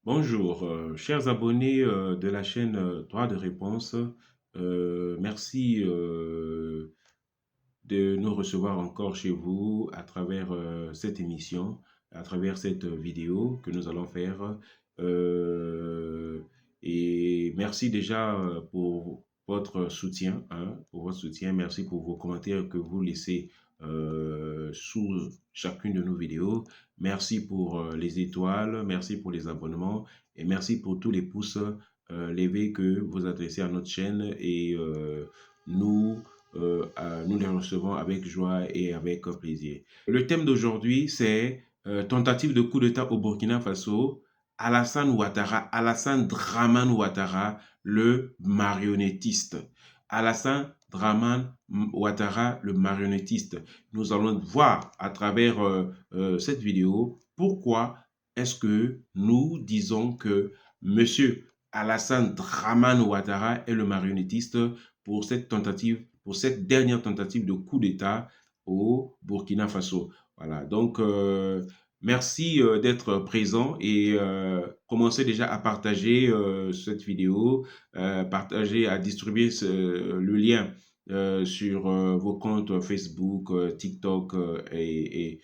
Bonjour, chers abonnés de la chaîne Droit de réponse. Merci de nous recevoir encore chez vous à travers cette émission, à travers cette vidéo que nous allons faire. Euh, et merci déjà pour votre soutien, hein, pour votre soutien. Merci pour vos commentaires que vous laissez sous chacune de nos vidéos. Merci pour les étoiles, merci pour les abonnements et merci pour tous les pouces levés que vous adressez à notre chaîne et nous nous les recevons avec joie et avec plaisir. Le thème d'aujourd'hui, c'est tentative de coup d'État au Burkina Faso. Alassane Ouattara, Alassane Dramane Ouattara, le marionnettiste. Alassane Dramane Ouattara, le marionnettiste. Nous allons voir à travers cette vidéo pourquoi est-ce que nous disons que Monsieur Alassane Dramane Ouattara est le marionnettiste pour cette tentative, pour cette dernière tentative de coup d'État au Burkina Faso. Voilà, donc merci d'être présent et commencez déjà à partager cette vidéo, partager, à distribuer le lien sur vos comptes Facebook, TikTok et,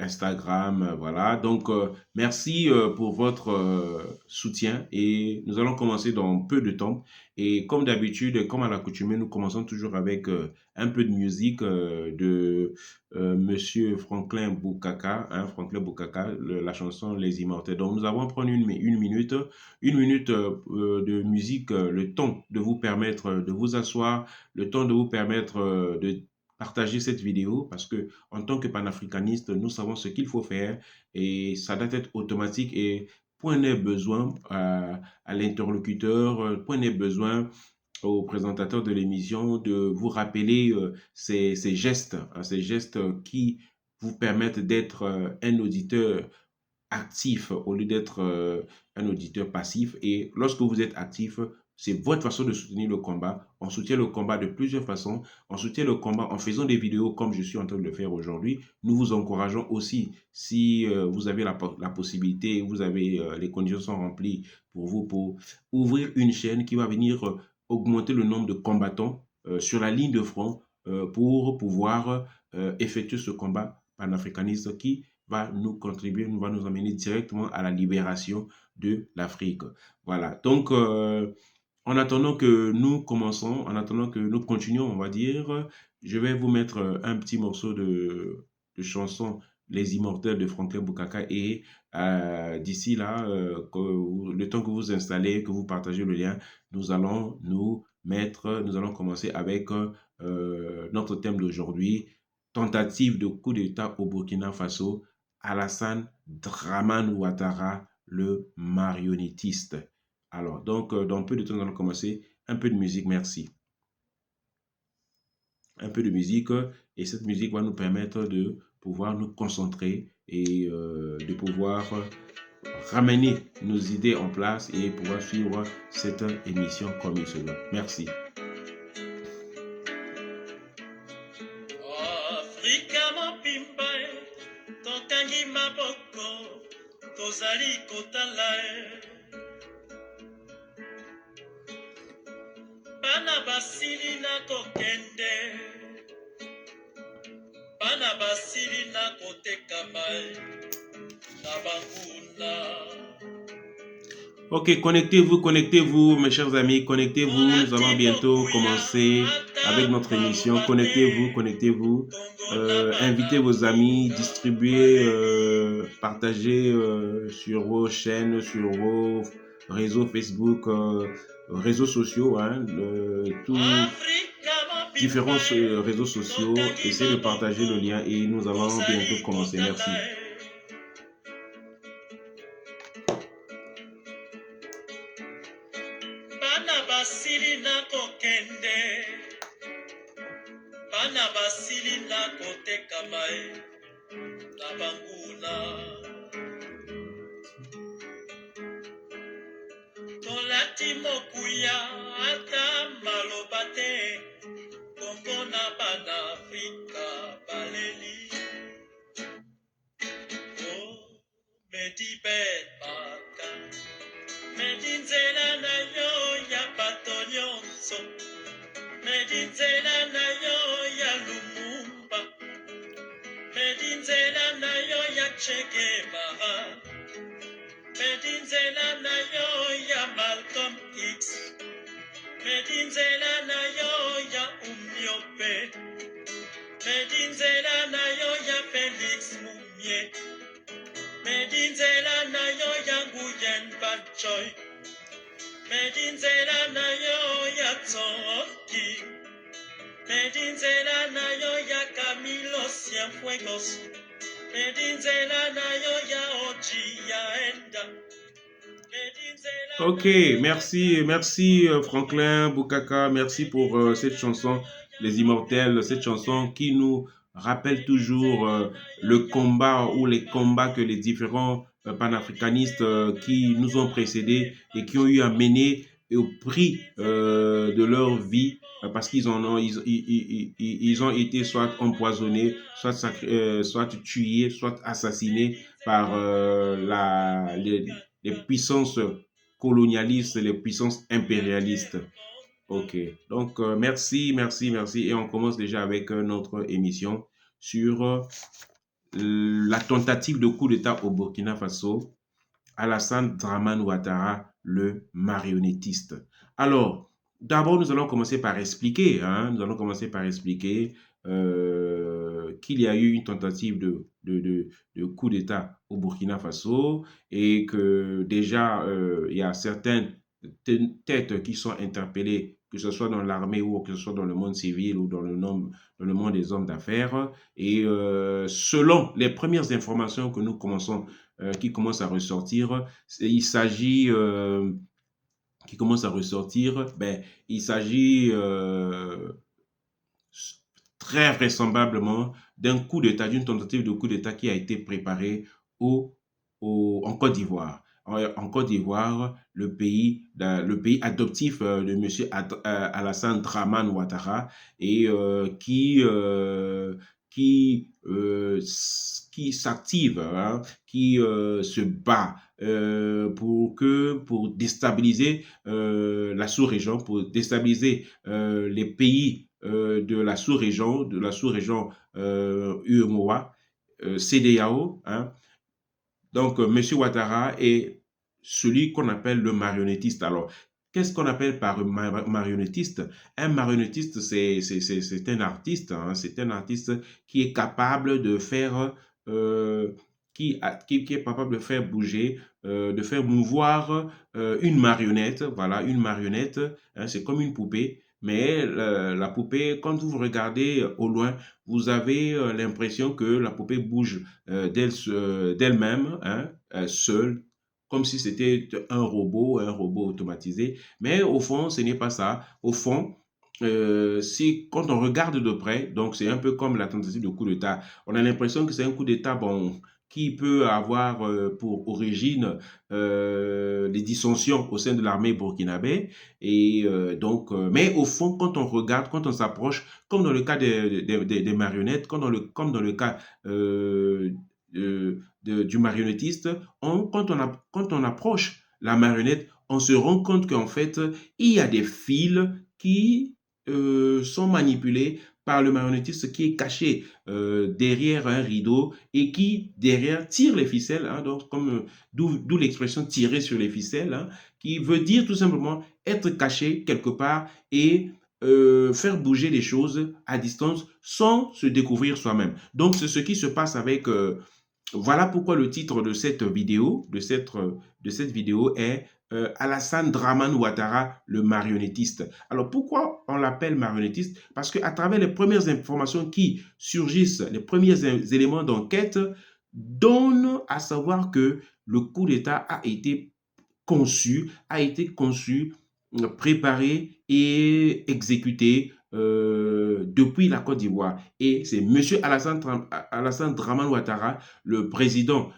Instagram, voilà. Donc, merci pour votre soutien et nous allons commencer dans peu de temps. Et comme d'habitude, comme à l'accoutumée, nous commençons toujours avec un peu de musique de Monsieur Franklin Boukaka, hein, Franklin Boukaka, la chanson Les Immortels. Donc, nous avons prendre une minute de musique, le temps de vous permettre de vous asseoir, le temps de vous permettre de partager cette vidéo parce que en tant que panafricaniste, nous savons ce qu'il faut faire et ça doit être automatique et point n'est besoin à l'interlocuteur, point n'est besoin au présentateur de l'émission de vous rappeler ces gestes, hein, ces gestes qui vous permettent d'être un auditeur actif au lieu d'être un auditeur passif. Et lorsque vous êtes actif, c'est votre façon de soutenir le combat. On soutient le combat de plusieurs façons. On soutient le combat en faisant des vidéos comme je suis en train de le faire aujourd'hui. Nous vous encourageons aussi, si vous avez la possibilité, vous avez les conditions sont remplies pour vous, pour ouvrir une chaîne qui va venir augmenter le nombre de combattants sur la ligne de front pour pouvoir effectuer ce combat panafricaniste qui va nous contribuer, va nous amener directement à la libération de l'Afrique. Voilà. Donc, en attendant que nous commençons, en attendant que nous continuons, on va dire, je vais vous mettre un petit morceau de chanson Les Immortels de Franklin Boukaka et d'ici là, le temps que vous installez, que vous partagez le lien, nous allons nous allons commencer avec notre thème d'aujourd'hui, tentative de coup d'État au Burkina Faso, Alassane Dramane Ouattara, le marionnettiste. Alors, donc, dans peu de temps, nous allons commencer. Un peu de musique, merci. Un peu de musique, et cette musique va nous permettre de pouvoir nous concentrer et de pouvoir ramener nos idées en place et pouvoir suivre cette émission comme il se doit. Merci. Afrika mobimba tokangi maboko tozali kotala bana basili na kokende bana basili na kotekama na banguna. Ok, connectez-vous, mes chers amis, connectez-vous. Nous allons bientôt commencer avec notre émission. Connectez-vous. Invitez vos amis, distribuez, partagez sur vos chaînes, sur vos réseaux Facebook, réseaux sociaux, hein, tous différents réseaux sociaux. Essayez de partager le lien et nous allons bientôt commencer. Merci. Bana basili na kotekama na banguna tolati mokuya ata maloba te Kongo na bana Afrika baleli oh. Ok, merci Franklin Bukaka, merci pour cette chanson, Les Immortels, cette chanson qui nous rappelle toujours le combat ou les combats que les différents panafricanistes qui nous ont précédés et qui ont eu à mener au prix de leur vie parce qu'ils ils ont été soit empoisonnés, soit tués, soit assassinés par les puissances colonialistes, les puissances impérialistes. Ok, donc merci. Et on commence déjà avec notre émission sur la tentative de coup d'État au Burkina Faso, Alassane Dramane Ouattara, le marionnettiste. Alors, d'abord, nous allons commencer par expliquer, qu'il y a eu une tentative de coup d'État au Burkina Faso et que déjà, il y a certaines têtes qui sont interpellées, que ce soit dans l'armée ou que ce soit dans le monde civil ou dans le monde des hommes d'affaires. Et selon les premières informations que nous commençons qui commence à ressortir, il s'agit qui commence à ressortir, il s'agit très vraisemblablement d'un coup d'État, d'une tentative de coup d'État qui a été préparée en Côte d'Ivoire. En Côte d'Ivoire, le pays adoptif de M. Alassane Dramane Ouattara et qui s'active, qui se bat pour déstabiliser la sous-région, pour déstabiliser les pays de la sous-région UEMOA, CEDEAO. Donc, M. Ouattara est celui qu'on appelle le marionnettiste. Alors, qu'est-ce qu'on appelle par marionnettiste? Un marionnettiste, c'est un artiste, c'est un artiste qui est capable de faire, qui est capable de faire bouger, de faire mouvoir une marionnette. Voilà, une marionnette, c'est comme une poupée. Mais la poupée, quand vous regardez au loin, vous avez l'impression que la poupée bouge d'elle-même, seule, comme si c'était un robot automatisé. Mais au fond, ce n'est pas ça. Au fond, quand on regarde de près, donc c'est un peu comme la tentative de coup d'État, on a l'impression que c'est un coup d'État, qui peut avoir pour origine des dissensions au sein de l'armée burkinabé. Et mais au fond, quand on regarde, quand on s'approche, comme dans le cas des marionnettes, comme dans le cas du marionnettiste, quand on approche la marionnette, on se rend compte qu'en fait, il y a des fils qui sont manipulés par le marionnettiste qui est caché derrière un rideau et qui, derrière, tire les ficelles, donc d'où l'expression tirer sur les ficelles, qui veut dire tout simplement être caché quelque part et faire bouger les choses à distance sans se découvrir soi-même. Donc, c'est ce qui se passe avec... voilà pourquoi le titre de cette vidéo, est Alassane Dramane Ouattara, le marionnettiste. Alors pourquoi on l'appelle marionnettiste? Parce qu'à travers les premières informations qui surgissent, les premiers éléments d'enquête donnent à savoir que le coup d'État a été conçu, préparé et exécuté depuis la Côte d'Ivoire. Et c'est M. Alassane Dramane Ouattara, l'actuel président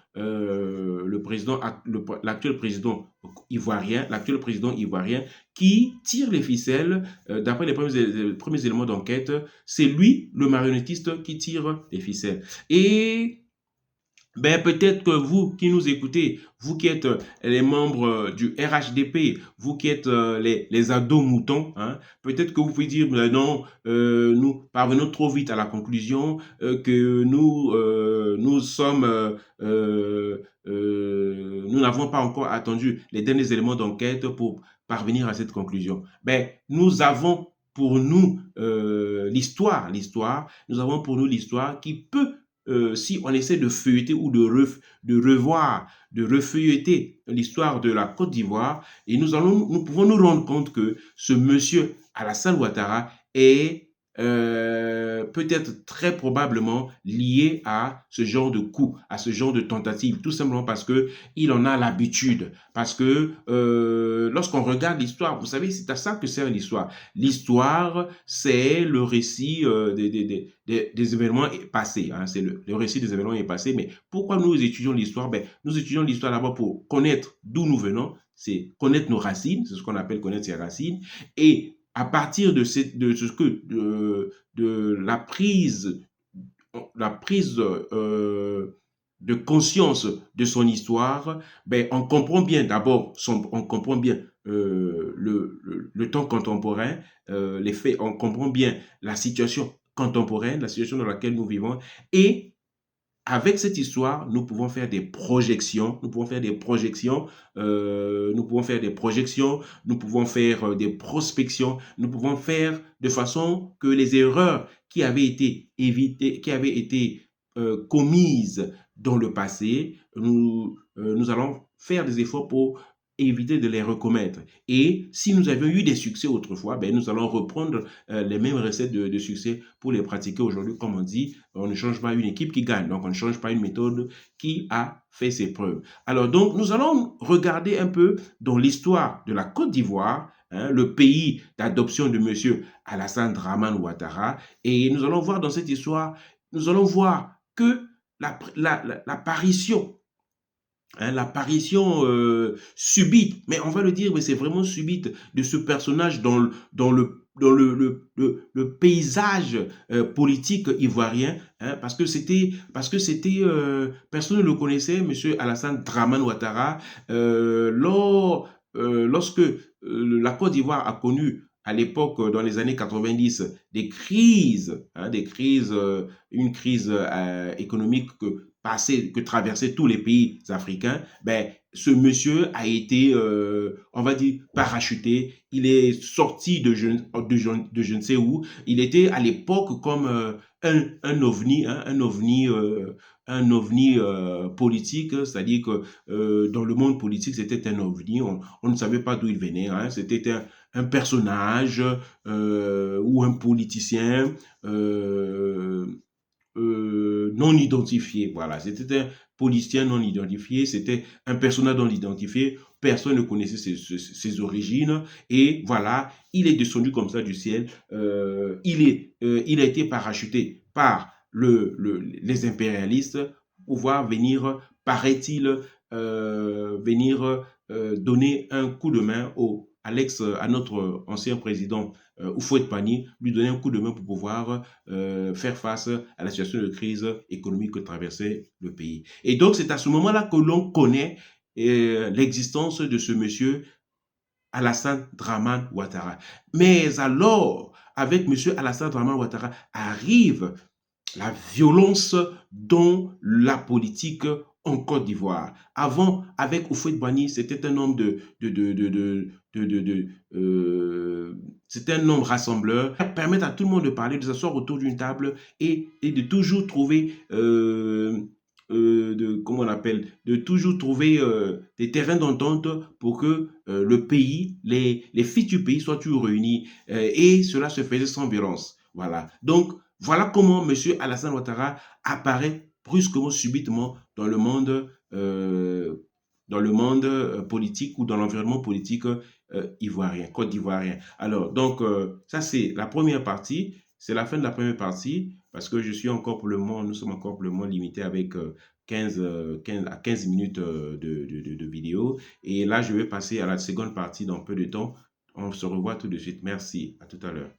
ivoirien, qui tire les ficelles. D'après les premiers éléments d'enquête, c'est lui, le marionnettiste, qui tire les ficelles. Et Ben, peut-être que vous qui nous écoutez, vous qui êtes les membres du RHDP, vous qui êtes les ados moutons, hein, peut-être que vous pouvez dire, ben non, nous parvenons trop vite à la conclusion que nous sommes, nous n'avons pas encore attendu les derniers éléments d'enquête pour parvenir à cette conclusion. Ben, nous avons pour nous nous avons pour nous l'histoire qui peut si on essaie de feuilleter ou de revoir, de refeuilleter l'histoire de la Côte d'Ivoire, et nous pouvons nous rendre compte que ce monsieur Alassane Ouattara est peut-être très probablement lié à ce genre de coup, à ce genre de tentative, tout simplement parce que il en a l'habitude. Parce que lorsqu'on regarde l'histoire, vous savez, c'est à ça que sert l'histoire. L'histoire, c'est le récit des événements passés. Hein, c'est le récit des événements passés. Mais pourquoi nous étudions l'histoire? Ben, nous étudions l'histoire d'abord pour connaître d'où nous venons, c'est connaître nos racines, c'est ce qu'on appelle connaître ses racines, et à partir de la prise de conscience de son histoire, ben, on comprend bien d'abord, on comprend bien le temps contemporain, les faits, on comprend bien la situation contemporaine, la situation dans laquelle nous vivons, et avec cette histoire, nous pouvons faire des projections, nous pouvons faire des projections, nous pouvons faire des projections, nous pouvons faire des prospections, nous pouvons faire de façon que les erreurs qui avaient été évitées, qui avaient été commises dans le passé, nous allons faire des efforts pour éviter de les recommettre. Et si nous avions eu des succès autrefois, ben, nous allons reprendre les mêmes recettes de succès pour les pratiquer aujourd'hui. Comme on dit, on ne change pas une équipe qui gagne, donc on ne change pas une méthode qui a fait ses preuves. Alors donc, nous allons regarder un peu dans l'histoire de la Côte d'Ivoire, hein, le pays d'adoption de M. Alassane Dramane Ouattara, et nous allons voir dans cette histoire, nous allons voir que l'apparition, hein, l'apparition subite, mais on va le dire, mais c'est vraiment subite, de ce personnage dans le paysage politique ivoirien, hein, parce que c'était personne ne le connaissait, monsieur Alassane Dramane Ouattara, lorsque la Côte d'Ivoire a connu à l'époque, dans les années 90, des crises, hein, une crise économique que traversaient tous les pays africains, ben, ce monsieur a été, on va dire, parachuté. Il est sorti de je ne sais où. Il était à l'époque comme un ovni, hein, un ovni politique, c'est-à-dire que dans le monde politique, c'était un ovni. On ne savait pas d'où il venait. Hein. C'était un personnage ou un politicien non identifié. Voilà, c'était un politicien non identifié, c'était un personnage non identifié, personne ne connaissait ses origines, et voilà, il est descendu comme ça du ciel, il a été parachuté par les impérialistes pour pouvoir venir, paraît-il, venir donner un coup de main à notre ancien président Houphouët-Boigny, lui donner un coup de main pour pouvoir faire face à la situation de crise économique que traversait le pays. Et donc, c'est à ce moment-là que l'on connaît l'existence de ce monsieur Alassane Dramane Ouattara. Mais alors, avec monsieur Alassane Dramane Ouattara, arrive la violence dans la politique en Côte d'Ivoire. Avant, avec Houphouët-Boigny, c'était un homme c'était un homme rassembleur, permettre à tout le monde de parler, de s'asseoir autour d'une table et de toujours trouver comment on appelle, de toujours trouver des terrains d'entente pour que le pays, les fils du pays soient toujours réunis et cela se faisait sans violence. Voilà. Donc, voilà comment M. Alassane Ouattara apparaît brusquement, subitement dans le monde politique ou dans l'environnement politique ivoirien, côte d'ivoirien. Alors, donc, ça c'est la première partie. C'est la fin de la première partie parce que je suis encore pour le moment, nous sommes encore pour le moment limités avec 15 à 15 minutes de vidéo. Et là, je vais passer à la seconde partie dans peu de temps. On se revoit tout de suite. Merci. À tout à l'heure.